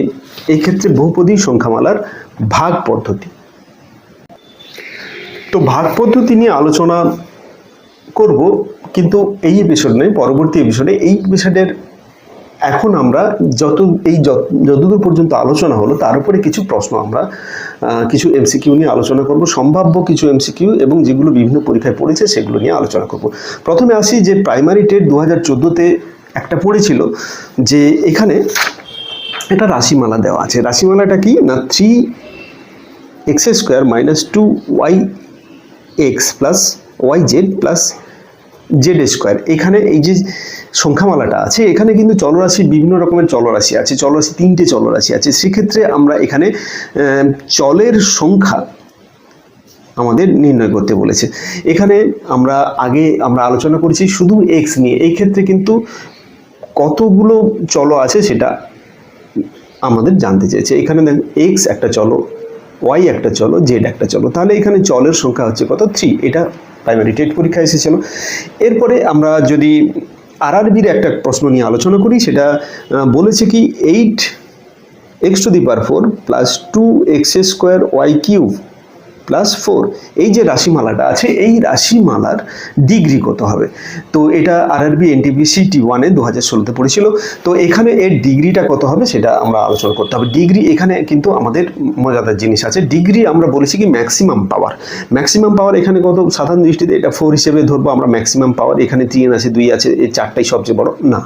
এই ক্ষেত্রে বহুপদী সংখ্যামালার ভাগ পদ্ধতি। তো ভাগ পদ্ধতি নিয়ে আলোচনা করব, কিন্তু এই এপিসোড নয়, পরবর্তী এপিসোডে। এই এপিসোডের এখন আমরা যতদূর পর্যন্ত আলোচনা হলো তার উপরে কিছু প্রশ্ন, আমরা কিছু এমসিকিউ নিয়ে আলোচনা করব, সম্ভাব্য কিছু এমসিকিউ, এবং যেগুলো বিভিন্ন পরীক্ষায় পড়েছে সেগুলো নিয়ে আলোচনা করব। প্রথমে আসি যে প্রাইমারি টেট 2014-তে একটা পড়েছিল যে এখানে একটা রাশিমালা দেওয়া আছে। রাশিমালাটা কি না 3x² - 2yx + yz + z²। এখানে এই যে সংখ্যামালাটা আছে, এখানে কিন্তু চলরাশি, বিভিন্ন রকমের চলরাশি আছে। 3টে চলরাশি আছে। সেক্ষেত্রে আমরা এখানে চলের সংখ্যা আমাদের নির্ণয় করতে বলেছে। এখানে আমরা আলোচনা করেছি শুধু x নিয়ে। এই ক্ষেত্রে কিন্তু কতগুলো চল আছে সেটা আমাদের জানতে চেয়েছে। এখানে দেখুন x একটা চল, y একটা চল, z একটা চল। তাহলে এখানে চলের সংখ্যা হচ্ছে কত? 3। এটা প্রাইমারি টেট পরীক্ষায় এসেছিল। এরপরে আমরা যদি আরআরবির একটা প্রশ্ন নিয়ে আলোচনা করি, সেটা বলেছে কি 8x⁴ + 2x² y³ +4। এই যে রাশিমালাটা আছে এই রাশিমালার ডিগ্রি কত হবে? তো এটা আরআরবি এনটিপিসি T1 2016-তে পড়েছিল। তো এখানে এর ডিগ্রিটা কত হবে সেটা আমরা আলোচনা করতে হবে। ডিগ্রি এখানে কিন্তু আমাদের মজাদার জিনিস আছে। ডিগ্রি আমরা বলেছি কি ম্যাক্সিমাম পাওয়ার। ম্যাক্সিমাম পাওয়ার এখানে কত? সাধারণ দৃষ্টিতে এটা 4 হিসেবে ধরবো আমরা ম্যাক্সিমাম পাওয়ার। এখানে 3 আছে, 2 আছে, এই 4টাই সবচেয়ে বড় না।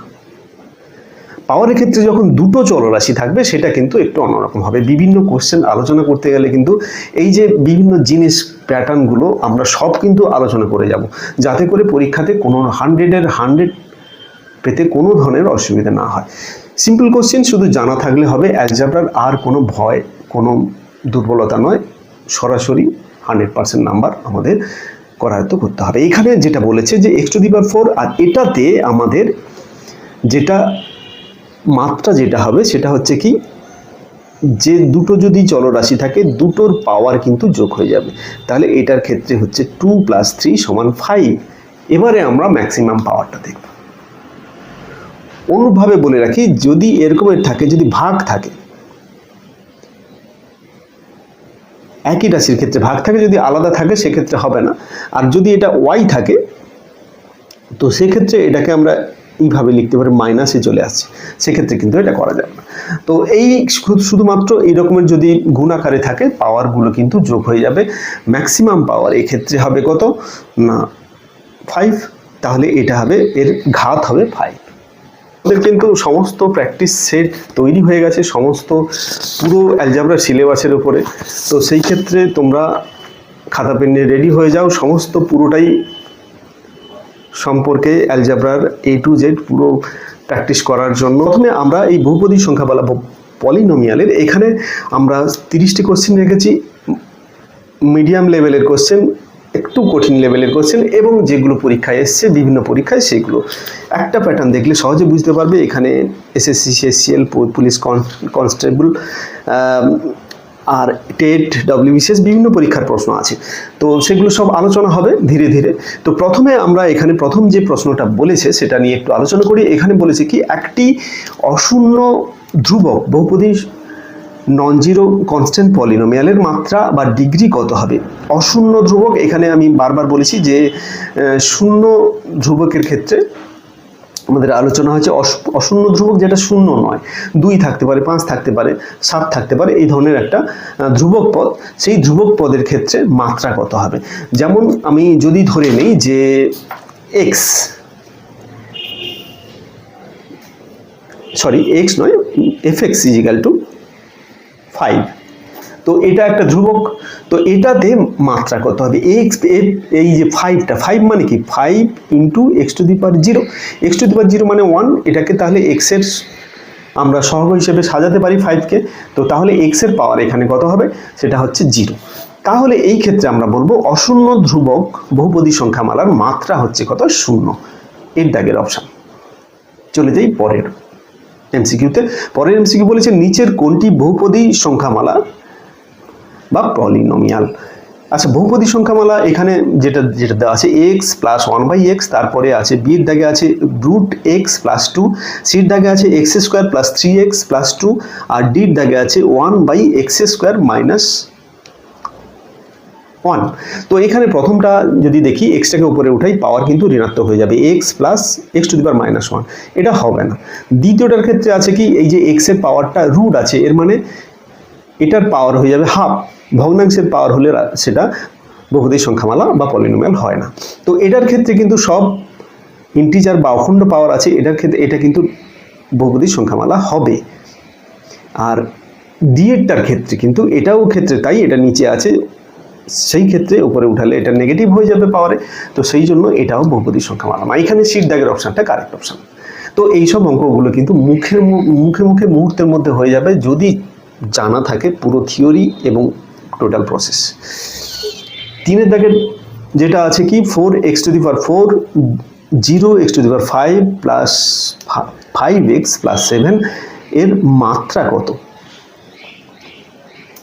পাওয়ারের ক্ষেত্রে যখন দুটো চলরাশি থাকবে সেটা কিন্তু একটু অন্যরকম হবে। বিভিন্ন কোশ্চেন আলোচনা করতে গেলে কিন্তু এই যে বিভিন্ন জিনিস প্যাটার্নগুলো আমরা সব কিন্তু আলোচনা করে যাব, যাতে করে পরীক্ষাতে কোনো 100-এর 100 পেতে কোনো ধরনের অসুবিধা না হয়। সিম্পল কোশ্চেন শুধু জানা থাকলে হবে। অ্যালজেব্রার আর কোনো ভয়, কোনো দুর্বলতা নয়, সরাসরি 100% নাম্বার আমাদের করায়ত্ত করতে হবে। এখানে যেটা বলেছে যে x⁴, আর এটাতে আমাদের যেটা মাত্রা যেটা হবে সেটা হচ্ছে কি, যে দুটো যদি চলরাশি থাকে দুটোর পাওয়ার কিন্তু যোগ হয়ে যাবে। তাহলে এটার ক্ষেত্রে হচ্ছে 2 + 3 = 5। এবারে আমরা ম্যাক্সিমাম পাওয়ারটা দেখব। অনুরূপভাবে বলে রাখি, যদি এরকমের থাকে, যদি ভাগ থাকে, একই রাশির ক্ষেত্রে ভাগ থাকে, যদি আলাদা থাকে সেক্ষেত্রে হবে না। আর যদি এটা y থাকে তো সেক্ষেত্রে এটাকে আমরা এইভাবে লিখতে পারি, মাইনাসে চলে আসছে, সেক্ষেত্রে কিন্তু এটা করা যাবে না। তো এই শুধুমাত্র এই রকমের যদি গুণাকারে থাকে পাওয়ারগুলো কিন্তু যোগ হয়ে যাবে। ম্যাক্সিমাম পাওয়ার এক্ষেত্রে হবে কত না 5, তাহলে এটা হবে, এর ঘাত হবে 5। আমাদের কিন্তু সমস্ত প্র্যাকটিস সেট তৈরি হয়ে গেছে, সমস্ত পুরো অ্যালজেব্রা সিলেবাসের উপরে। তো সেই ক্ষেত্রে তোমরা খাতা পেন নিয়ে রেডি হয়ে যাও, সমস্ত পুরোটাই সম্পর্কে অ্যালজেব্রার A to Z পুরো প্র্যাকটিস করার জন্য। প্রথমে আমরা এই বহুপদী সংখ্যা বলা পলিনোমিয়ালের এখানে আমরা 30টি কোশ্চেন রেখেছি, মিডিয়াম লেভেলের কোশ্চেন, একটু কঠিন লেভেলের কোশ্চেন, এবং যেগুলো পরীক্ষায় এসছে বিভিন্ন পরীক্ষায় সেগুলো একটা প্যাটার্ন দেখলে সহজে বুঝতে পারবে। এখানে এসএসসি, সিএসসিএল, পুলিশ কনস্টেবল আর টেট, ডব্লিউবিসিএস বিভিন্ন পরীক্ষার প্রশ্ন আছে। তো সেগুলো সব আলোচনা হবে ধীরে ধীরে। তো প্রথমে আমরা এখানে প্রথম যে প্রশ্নটা বলেছে সেটা নিয়ে একটু আলোচনা করি। এখানে বলেছে কি, একটি অশূন্য ধ্রুবক বহুপদী নন জিরো কনস্ট্যান্ট পলিনোমিয়ালের মাত্রা বা ডিগ্রি কত হবে? অশূন্য ধ্রুবক, এখানে আমি বারবার বলেছি যে শূন্য ধ্রুবকের ক্ষেত্রে আমাদের আলোচনা হয়েছে অশূন্য ধ্রুবক যেটা শূন্য নয়, 2 থাকতে পারে, 5 থাকতে পারে, 7 থাকতে পারে, এই ধরনের একটা ধ্রুবক পদ। সেই ধ্রুবক পদের ক্ষেত্রে মাত্রা কত হবে? যেমন আমি যদি ধরে নেই যে fx = 5, তো এটা একটা ধ্রুবক। তো এটাতে মাত্রা কত হবে? এই যে 5টা, 5 মানে কি, 5 × x⁴, x⁴ মানে 1, এটাকে তাহলে x এর আমরা সহগ হিসেবে সাজাতে পারি 5কে। তো তাহলে x এর পাওয়ার এখানে কত হবে? সেটা হচ্ছে 0। তাহলে এই ক্ষেত্রে আমরা বলবো অশূন্য ধ্রুবক বহুপদী সংখ্যামালার মাত্রা হচ্ছে কত? 0। এর দাগের অপশন। চলে যাই পরের এমসিকিউতে। পরের এমসিকিউ বলেছে, নিচের কোনটি বহুপদী সংখ্যামালা বা পলিনোমিয়াল? আচ্ছা, বহুপদী সংখ্যামালা এখানে যেটা দেওয়া আছে x + 1/x, তারপরে আছে বির দাগে আছে √x + 2, সির দাগে আছে x² + 3x + 2, আর ডির দাগে আছে 1/x² - 1। তো এখানে প্রথমটা যদি দেখি, এক্সটাকে উপরে উঠাই, পাওয়ার কিন্তু ঋণাত্মক হয়ে যাবে, x + x⁻⁻1, এটা হবে না। দ্বিতীয়টার ক্ষেত্রে আছে কি, এই যে x এর পাওয়ারটা রুট আছে, এর মানে এটার পাওয়ার হয়ে যাবে হাফ, ভগ্নাংশের পাওয়ার হলে সেটা বহুপদী সংখ্যামালা বা পলিনোমিয়াল হয় না। তো এটার ক্ষেত্রে কিন্তু সব ইন্টিজার বা অখণ্ড পাওয়ার আছে, এটার ক্ষেত্রে এটা কিন্তু বহুপদী সংখ্যামালা হবে। আর দ্বিয়েরটার ক্ষেত্রে কিন্তু এটাও ক্ষেত্রে তাই, এটা নিচে আছে, সেই ক্ষেত্রে উপরে উঠালে এটা নেগেটিভ হয়ে যাবে পাওয়ারে, তো সেই জন্য এটাও বহুপদী সংখ্যামালা না। এখানে সির দাগের অপশানটা কারেক্ট অপশান। তো এইসব অঙ্কগুলো কিন্তু মুখে মুখে মুহূর্তের মধ্যে হয়ে যাবে যদি জানা থাকে পুরো থিওরি এবং টোটাল প্রসেস। 3 দাগের যেটা আছে কি, 4x⁴, 0x⁵ + 5x + 7 এর মাত্রা কত?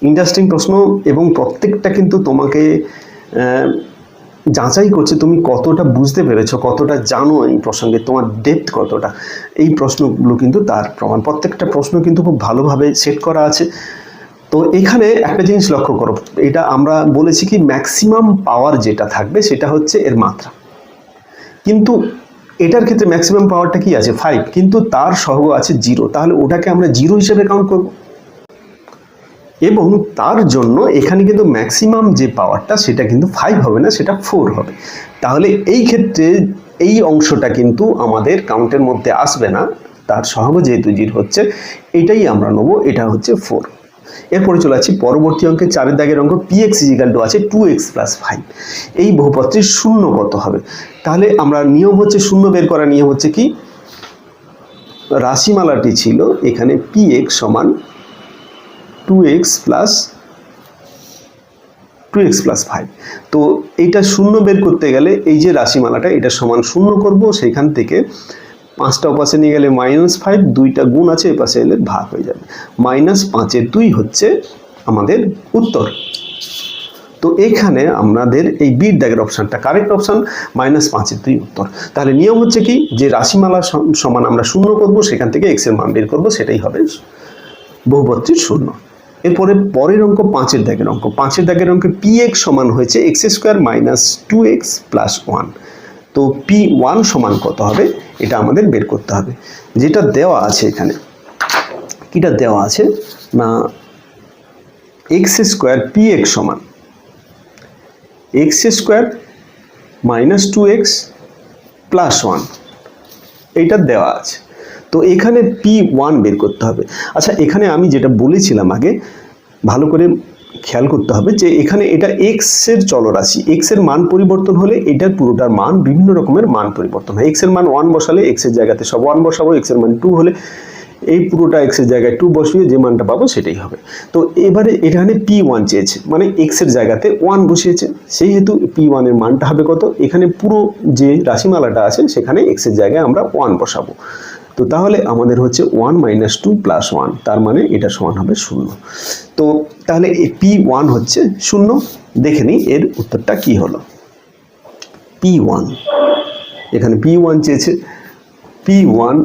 ইন্টারেস্টিং প্রশ্ন, এবং প্রত্যেকটা কিন্তু তোমাকে যাচাই করছে তুমি কতটা বুঝতে পেরেছো, কতটা জানো এই প্রসঙ্গে, তোমার ডেপথ কতটা। এই প্রশ্নগুলো কিন্তু তার প্রমাণ। প্রত্যেকটা প্রশ্ন কিন্তু খুব ভালোভাবে সেট করা আছে। তো এখানে একটা জিনিস লক্ষ্য করো, এটা আমরা বলেছি কি ম্যাক্সিমাম পাওয়ার যেটা থাকবে সেটা হচ্ছে এর মাত্রা, কিন্তু এটার ক্ষেত্রে ম্যাক্সিমাম পাওয়ারটা কি আছে 5, কিন্তু তার সহগ আছে 0, তাহলে ওটাকে আমরা 0 হিসেবে কাউন্ট করব। এবং তার জন্য এখানে কিন্তু ম্যাক্সিমাম যে পাওয়ারটা সেটা কিন্তু 5 হবে না, সেটা 4 হবে। তাহলে এই ক্ষেত্রে এই অংশটা কিন্তু আমাদের কাউন্টের মধ্যে আসবে না, তার সহগ যেহেতু 0 হচ্ছে, এটাই আমরা নেব, এটা হচ্ছে 4। এরপরে চলে আসছি পরবর্তী অঙ্কে 4 দাগের অঙ্ক, px আছে 2x + 5। এই বহুপদটির শূন্য কত হবে? তাহলে আমরা নিয়ম হচ্ছে শূন্য বের করার নিয়ম হচ্ছে কি, রাশিমালাটি ছিল এখানে px সমান 2x + 5। তো এইটা শূন্য বের করতে গেলে এই যে রাশিমালাটা এটা সমান শূন্য করব, সেখান থেকে 5টা পাশে নিয়ে গেলে -5, 2টা গুণ আছে এ পাশে এলে ভাগ হয়ে যাবে, -5-এর 2 হচ্ছে আমাদের উত্তর। তো এখানে আমাদের এই বির দাগের অপশানটা কারেক্ট অপশান, -5-এর 2 উত্তর। তাহলে নিয়ম হচ্ছে কি, যে রাশিমালা সমান আমরা শূন্য করব, সেখান থেকে x এর মান বের করব, সেটাই হবে বহুপদটির শূন্য। এরপরে পরের অঙ্ক 5-এর দাগের অঙ্ক, 5-এর দাগের অঙ্কে px সমান হয়েছে x² - 2x + 1। তো p1 সমান কত হবে এটা আমাদের বের করতে হবে। যেটা দেওয়া আছে এখানে, কিটা দেওয়া আছে না, x² px সমান x² - 2x + 1, এইটা দেওয়া আছে। তো এখানে p1 বের করতে হবে। আচ্ছা, এখানে আমি যেটা বলেছিলাম আগে, ভালো করে খেয়াল করতে হবে যে এখানে এটা x এর চলরাশি, x এর মান পরিবর্তন হলে এটার পুরোটার মান বিভিন্ন রকমের মান পরিবর্তন হয়। x এর মান 1 বসালে x এর জায়গাতে সব 1 বসাবো, x এর মান 2 হলে এই পুরোটা x এর জায়গায় 2 বসিয়ে যে মানটা পাবো সেটাই হবে। তো এবারে এখানে p1 চেয়েছে, মানে x এর জায়গাতে 1 বসিয়েছে, সেই হেতু p1 এর মানটা হবে কত, এখানে পুরো যে রাশিমালাটা আছে সেখানে x এর জায়গায় আমরা 1 বসাবো। তো তাহলে আমাদের হচ্ছে 1 - 2 + 1, তার মানে এটা সমান হবে 0। তো তাহলে p1 হচ্ছে 0। দেখে নিই এর উত্তরটা কি হলো। p1, এখানে p1 চেয়েছে, p1,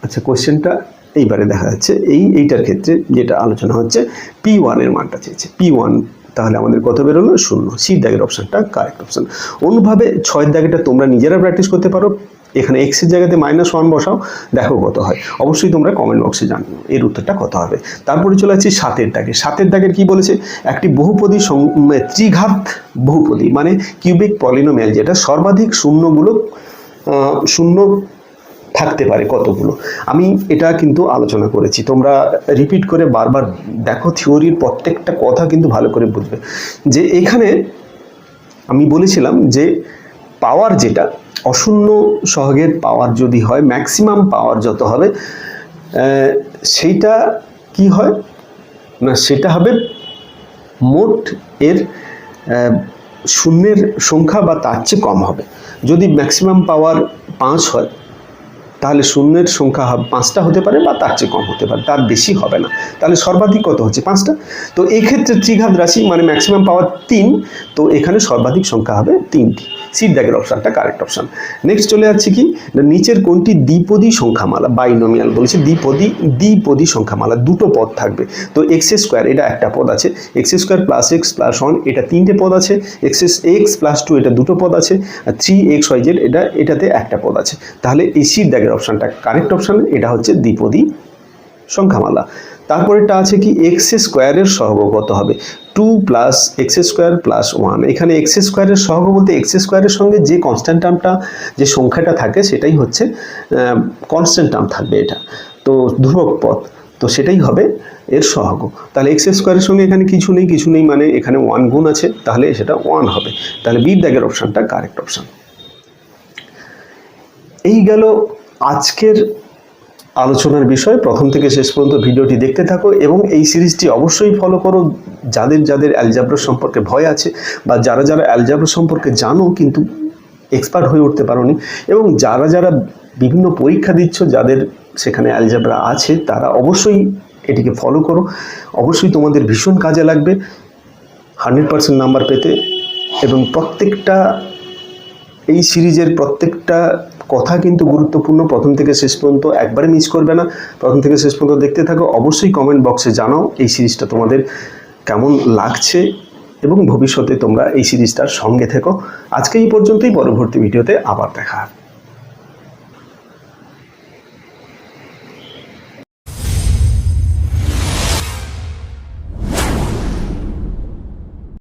আচ্ছা কোশ্চেনটা এইবারে দেখা যাচ্ছে এইটার ক্ষেত্রে যেটা আলোচনা হচ্ছে, p1 এর মানটা চেয়েছে, p1, তাহলে আমাদের কত বেরোলো 0। সি দাগের অপশানটা কারেক্ট অপশান। অনুভাবে 6 দাগেরটা তোমরা নিজেরা প্র্যাকটিস করতে পারো, এখানে x এর জায়গাতে -1 বসাও, দেখো কত হয়। অবশ্যই তোমরা কমেন্ট বক্সে জানিও এর উত্তরটা কত হবে। তারপরে চলে যাচ্ছি 7-এর দাগে। 7-এর দাগের কি বলেছে, একটি বহুপদী ত্রিঘাত বহুপদী মানে কিউবিক পলিনোমিয়াল, যেটা সর্বাধিক শূন্য থাকতে পারে কতগুলো। আমি এটা কিন্তু আলোচনা করেছি, তোমরা রিপিট করে বারবার দেখো, থিওরির প্রত্যেকটা কথা কিন্তু ভালো করে বুঝবে। যে এখানে আমি বলেছিলাম যে পাওয়ার যেটা অশূন্য সহগের পাওয়ার যদি হয়, ম্যাক্সিমাম পাওয়ার যত হবে সেইটা কি হয় না, সেটা হবে মোট এর শূন্যের সংখ্যা বা তার চেয়ে কম হবে। যদি ম্যাক্সিমাম পাওয়ার 5 হয়, তাহলে শূন্যের সংখ্যা 5টা হতে পারে বা তার চেয়ে কম হতে পারে, তার বেশি হবে না। তাহলে সর্বাধিক কত হচ্ছে 5টা। তো এই ক্ষেত্রে ত্রিঘাত রাশি মানে ম্যাক্সিমাম পাওয়ার 3, তো এখানে সর্বাধিক সংখ্যা হবে 3টি। সির দাগের অপশানটা কারেক্ট অপশান। নেক্সট চলে যাচ্ছে কি, নিচের কোনটি দ্বিপদী সংখ্যামালা, বাইনোমিয়াল বলেছে, দ্বিপদী সংখ্যামালা, দুটো পদ থাকবে। তো x² এটা একটা পদ আছে, x² + x + 1 এটা 3টে পদ আছে, x + 2 এটা দুটো পদ আছে, আর 3xyz এটাতে একটা পদ আছে। তাহলে এই সির দাগের অপশানটা কারেক্ট অপশান, এটা হচ্ছে দ্বিপদী সংখ্যামালা। তারপরেটা আছে কি, x² এর সহগ কত হবে, 2 + x² + 1। এখানে x² এর সহগ বলতে x² এর সঙ্গে যে কনস্ট্যান্ট টার্মটা, যে সংখ্যাটা থাকে সেটাই হচ্ছে কনস্ট্যান্ট টার্ম থাকবে, এটা তো ধ্রুবক পদ, তো সেটাই হবে এর সহগ। তাহলে x² এর সঙ্গে এখানে কিছু নেই মানে এখানে 1 গুণ আছে, তাহলে সেটা 1 হবে। তাহলে বির দাগের অপশানটা কারেক্ট অপশান। এই গেল আজকের আলোচনার বিষয়। প্রথম থেকে শেষ পর্যন্ত ভিডিওটি দেখতে থাকো এবং এই সিরিজটি অবশ্যই ফলো করো। যাদের অ্যালজাবরা সম্পর্কে ভয় আছে বা যারা অ্যালজাবরা সম্পর্কে জানো কিন্তু এক্সপার্ট হয়ে উঠতে পারোনি, এবং যারা বিভিন্ন পরীক্ষা দিচ্ছ, যাদের সেখানে অ্যালজাবরা আছে, তারা অবশ্যই এটিকে ফলো করো। অবশ্যই তোমাদের ভীষণ কাজে লাগবে 100% নাম্বার পেতে। এবং প্রত্যেকটা এই সিরিজের প্রত্যেকটা কথা কিন্তু গুরুত্বপূর্ণ। প্রথম থেকে শেষ পর্যন্ত একবারে মিস করবে না, প্রথম থেকে শেষ পর্যন্ত দেখতে থাকো। অবশ্যই কমেন্ট বক্সে জানাও এই সিরিজটা তোমাদের কেমন লাগছে এবং ভবিষ্যতে তোমরা এই সিরিজটার সঙ্গে থেকো। আজকে এই পর্যন্তই, পরবর্তী ভিডিওতে আবার দেখা হবে।